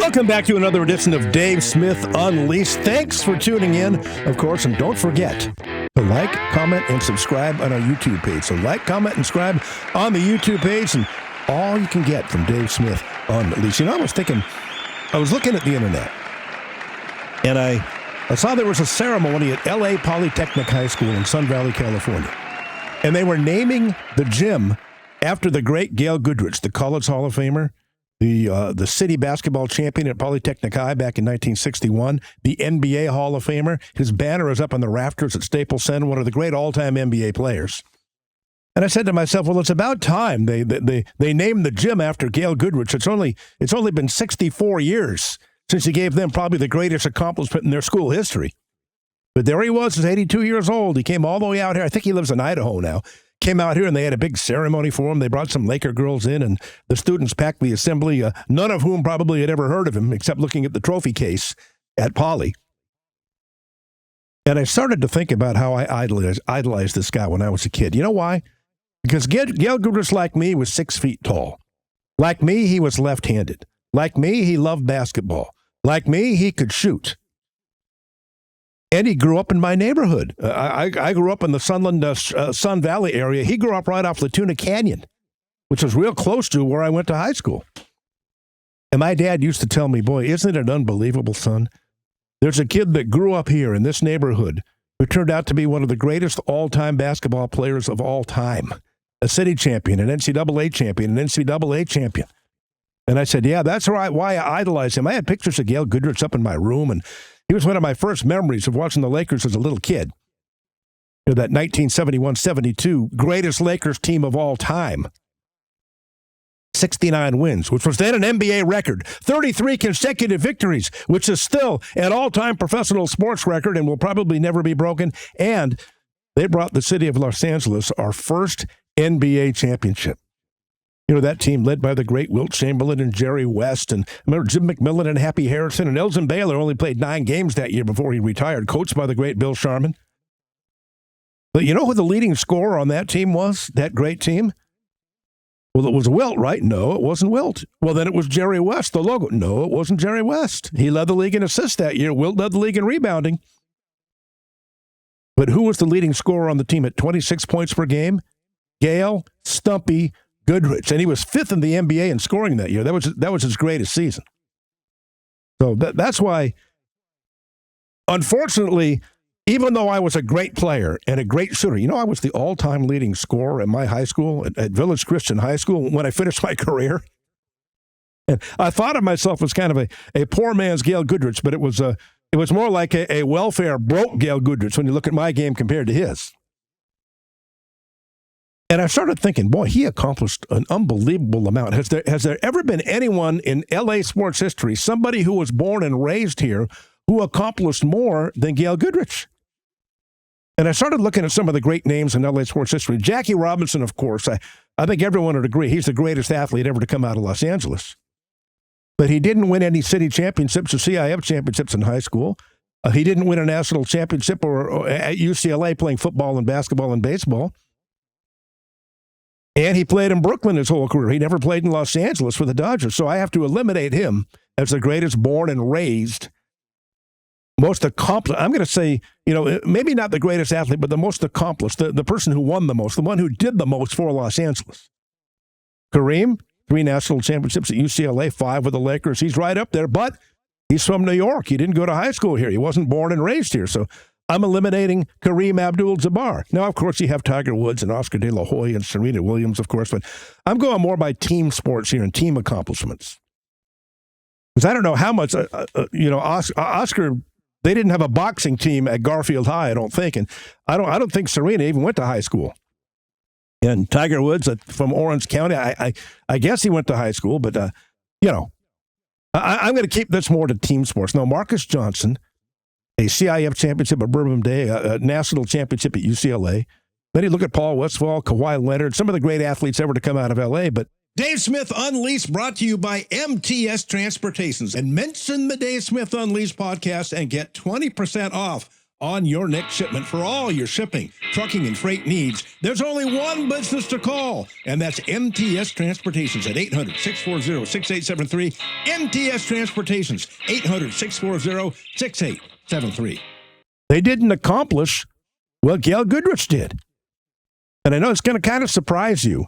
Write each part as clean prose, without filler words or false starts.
Welcome back to another edition of Dave Smith Unleashed. Thanks for tuning in, of course, and don't forget to like, comment, and subscribe on our YouTube page. So like, comment, and subscribe on the YouTube page, and all you can get from Dave Smith Unleashed. You know, I was looking at the internet, and I saw there was a ceremony at LA Polytechnic High School in Sun Valley, California, and they were naming the gym after the great Gail Goodrich, the College Hall of Famer, the city basketball champion at Polytechnic High back in 1961, the NBA Hall of Famer. His banner is up on the rafters at Staples Center, one of the great all-time NBA players. And I said to myself, well, it's about time they named the gym after Gail Goodrich. It's only been 64 years since he gave them probably the greatest accomplishment in their school history. But there he was, he's 82 years old. He came all the way out here. I think he lives in Idaho now. Came out here, and they had a big ceremony for him. They brought some Laker girls in, and the students packed the assembly, none of whom probably had ever heard of him, except looking at the trophy case at Poly. And I started to think about how I idolized this guy when I was a kid. You know why? Because Gail Goodrich, like me, was 6 feet tall. Like me, he was left-handed. Like me, he loved basketball. Like me, he could shoot. And he grew up in my neighborhood. I grew up in the Sun Valley area. He grew up right off Latuna Canyon, which was real close to where I went to high school. And my dad used to tell me, boy, isn't it unbelievable, son? There's a kid that grew up here in this neighborhood who turned out to be one of the greatest all-time basketball players of all time. A city champion, an NCAA champion, an NCAA champion. And I said, yeah, that's why I idolized him. I had pictures of Gail Goodrich up in my room, and he was one of my first memories of watching the Lakers as a little kid. You know, that 1971-72 greatest Lakers team of all time. 69 wins, which was then an NBA record. 33 consecutive victories, which is still an all-time professional sports record and will probably never be broken. And they brought the city of Los Angeles our first NBA championship. You know, that team led by the great Wilt Chamberlain and Jerry West, and remember Jim McMillan and Happy Harrison, and Elgin Baylor only played 9 games that year before he retired, coached by the great Bill Sharman. But you know who the leading scorer on that team was, that great team? Well, it was Wilt, right? No, it wasn't Wilt. Well, then it was Jerry West, the logo. No, it wasn't Jerry West. He led the league in assists that year. Wilt led the league in rebounding. But who was the leading scorer on the team at 26 points per game? Gail Stumpy Goodrich, and he was 5th in the NBA in scoring that year. That was his greatest season. So that's why, unfortunately, even though I was a great player and a great shooter, you know, I was the all-time leading scorer at my high school, at Village Christian High School, when I finished my career. And I thought of myself as kind of a poor man's Gail Goodrich, but it was more like a welfare broke Gail Goodrich when you look at my game compared to his. And I started thinking, boy, he accomplished an unbelievable amount. Has there ever been anyone in LA sports history, somebody who was born and raised here, who accomplished more than Gail Goodrich? And I started looking at some of the great names in LA sports history. Jackie Robinson, of course, I think everyone would agree he's the greatest athlete ever to come out of Los Angeles. But he didn't win any city championships or CIF championships in high school. He didn't win a national championship or at UCLA playing football and basketball and baseball. And he played in Brooklyn his whole career. He never played in Los Angeles for the Dodgers. So I have to eliminate him as the greatest born and raised, most accomplished. I'm going to say, you know, maybe not the greatest athlete, but the most accomplished, the person who won the most, the one who did the most for Los Angeles. Kareem, 3 national championships at UCLA, 5 with the Lakers. He's right up there, but he's from New York. He didn't go to high school here. He wasn't born and raised here. So I'm eliminating Kareem Abdul-Jabbar. Now, of course, you have Tiger Woods and Oscar De La Hoya and Serena Williams, of course, but I'm going more by team sports here and team accomplishments. Because I don't know how much, Oscar, they didn't have a boxing team at Garfield High, I don't think, and I don't think Serena even went to high school. And Tiger Woods from Orange County, I guess he went to high school, but, I'm going to keep this more to team sports. Now, Marcus Johnson, a CIF championship at Bourbon Day, a national championship at UCLA. Then you look at Paul Westphal, Kawhi Leonard, some of the great athletes ever to come out of L.A., but Dave Smith Unleashed brought to you by MTS Transportations. And mention the Dave Smith Unleashed podcast and get 20% off on your next shipment. For all your shipping, trucking, and freight needs, there's only one business to call, and that's MTS Transportations at 800-640-6873. MTS Transportations, 800-640-6873. They didn't accomplish what Gail Goodrich did. And I know it's going to kind of surprise you,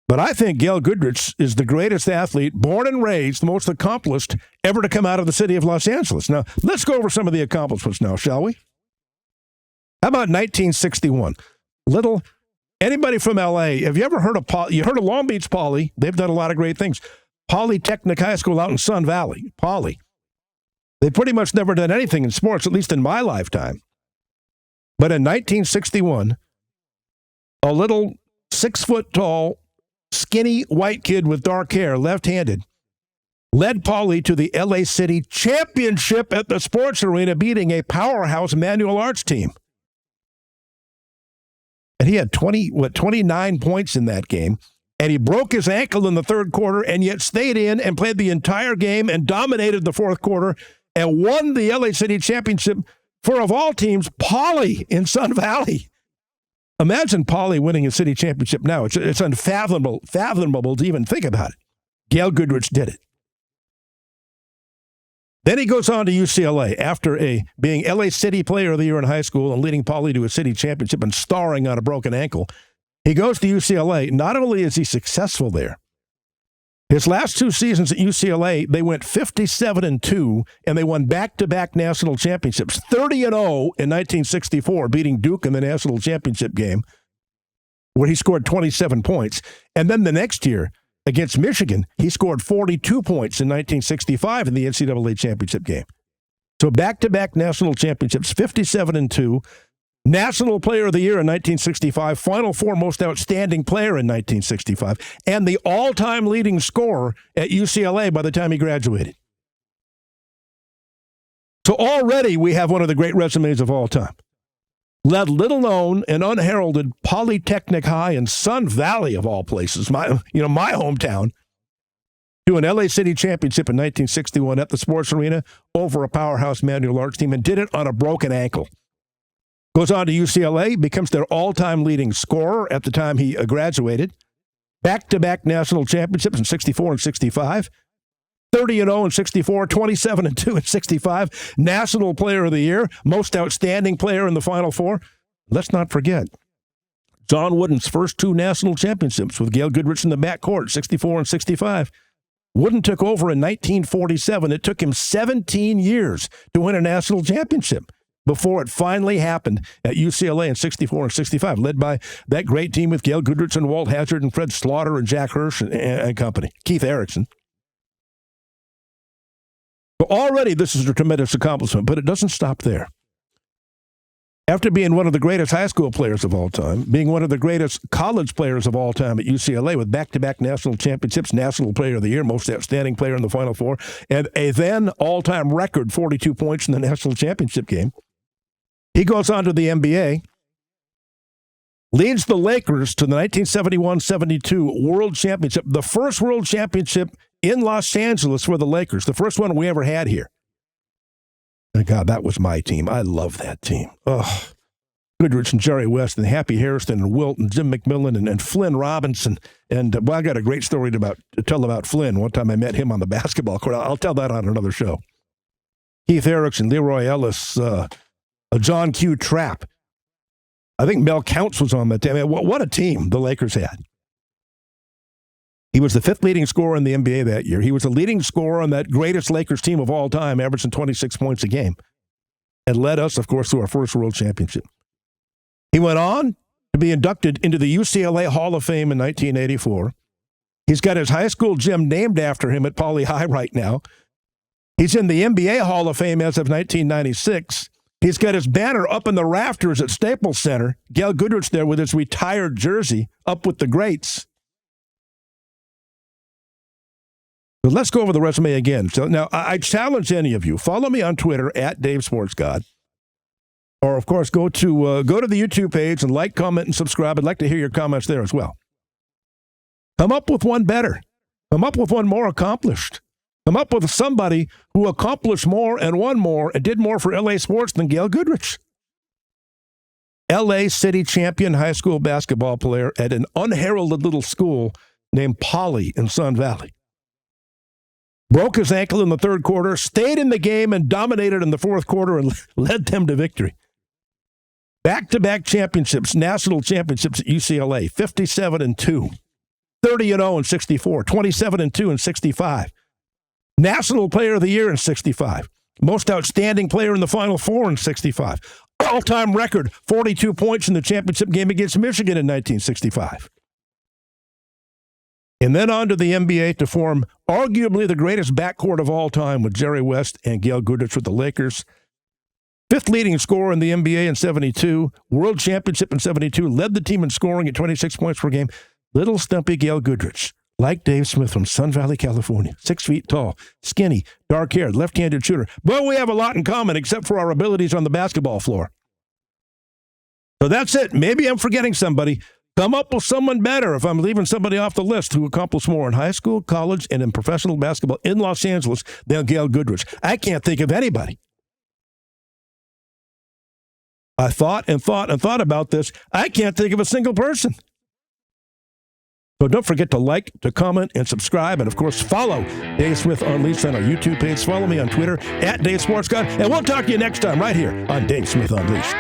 but I think Gail Goodrich is the greatest athlete, born and raised, the most accomplished ever to come out of the city of Los Angeles. Now, let's go over some of the accomplishments now, shall we? How about 1961? Anybody from L.A., have you ever heard of you heard of Long Beach Poly? They've done a lot of great things. Polytechnic High School out in Sun Valley, Poly. They've pretty much never done anything in sports, at least in my lifetime. But in 1961, a little 6-foot-tall, skinny white kid with dark hair, left-handed, led Poly to the LA City Championship at the sports arena, beating a powerhouse manual arts team. And he had 29 points in that game, and he broke his ankle in the third quarter and yet stayed in and played the entire game and dominated the fourth quarter and won the LA City Championship for, of all teams, Poly in Sun Valley. Imagine Poly winning a city championship now. It's unfathomable to even think about it. Gail Goodrich did it. Then he goes on to UCLA after being LA City Player of the Year in high school and leading Poly to a city championship and starring on a broken ankle. He goes to UCLA. Not only is he successful there, his last two seasons at UCLA, they went 57-2, and they won back-to-back national championships, 30-0 in 1964, beating Duke in the national championship game, where he scored 27 points. And then the next year, against Michigan, he scored 42 points in 1965 in the NCAA championship game. So back-to-back national championships, 57-2, National Player of the Year in 1965, Final Four Most Outstanding Player in 1965, and the all-time leading scorer at UCLA by the time he graduated. So already we have one of the great resumes of all time. Led little-known and unheralded Polytechnic High in Sun Valley, of all places, my hometown, to an LA City Championship in 1961 at the sports arena over a powerhouse manual arts team, and did it on a broken ankle. Goes on to UCLA, becomes their all-time leading scorer at the time he graduated. Back-to-back national championships in 64 and 65. 30-0 in 64, 27-2 in 65. National Player of the Year, Most Outstanding Player in the Final Four. Let's not forget John Wooden's first two national championships with Gail Goodrich in the backcourt, 64 and 65. Wooden took over in 1947. It took him 17 years to win a national championship before it finally happened at UCLA in 64 and 65, led by that great team with Gail Goodrich and Walt Hazard and Fred Slaughter and Jack Hirsch and company, Keith Erickson. But already this is a tremendous accomplishment, but it doesn't stop there. After being one of the greatest high school players of all time, being one of the greatest college players of all time at UCLA with back-to-back national championships, National Player of the Year, Most Outstanding Player in the Final Four, and a then all-time record 42 points in the national championship game, he goes on to the NBA, leads the Lakers to the 1971-72 World Championship, the first World Championship in Los Angeles for the Lakers, the first one we ever had here. And God, that was my team. I love that team. Oh, Goodrich and Jerry West and Happy Harrison and Wilt and Jim McMillan and Flynn Robinson. And I got a great story to tell about Flynn. One time I met him on the basketball court. I'll tell that on another show. Keith Erickson, Leroy Ellis, John Q. Trapp. I think Mel Counts was on that team. I mean, what a team the Lakers had. He was the fifth leading scorer in the NBA that year. He was the leading scorer on that greatest Lakers team of all time, averaging 26 points a game, and led us, of course, to our first world championship. He went on to be inducted into the UCLA Hall of Fame in 1984. He's got his high school gym named after him at Poly High right now. He's in the NBA Hall of Fame as of 1996. He's got his banner up in the rafters at Staples Center. Gail Goodrich there with his retired jersey, up with the greats. But let's go over the resume again. So now I challenge any of you. Follow me on Twitter at DaveSportsGod. Or, of course, go to the YouTube page and like, comment, and subscribe. I'd like to hear your comments there as well. Come up with one better. Come up with one more accomplished. Come up with somebody who accomplished more and won more and did more for LA sports than Gail Goodrich. LA City champion high school basketball player at an unheralded little school named Poly in Sun Valley. Broke his ankle in the third quarter, stayed in the game and dominated in the fourth quarter and led them to victory. Back-to-back championships, national championships at UCLA, 57-2, 30-0 in 64, 27-2 in 65. National Player of the Year in 65. Most outstanding player in the Final Four in 65. All-time record, 42 points in the championship game against Michigan in 1965. And then on to the NBA to form arguably the greatest backcourt of all time with Jerry West and Gail Goodrich with the Lakers. Fifth leading scorer in the NBA in 72, world championship in 72, led the team in scoring at 26 points per game. Little stumpy Gail Goodrich, like Dave Smith from Sun Valley, California, 6 feet tall, skinny, dark-haired, left-handed shooter. But we have a lot in common except for our abilities on the basketball floor. So that's it. Maybe I'm forgetting somebody. Come up with someone better if I'm leaving somebody off the list who accomplished more in high school, college, and in professional basketball in Los Angeles than Gail Goodrich. I can't think of anybody. I thought about this. I can't think of a single person. So don't forget to like, to comment, and subscribe. And, of course, follow Dave Smith Unleashed on our YouTube page. Follow me on Twitter, @DaveSportsGod. And we'll talk to you next time right here on Dave Smith Unleashed.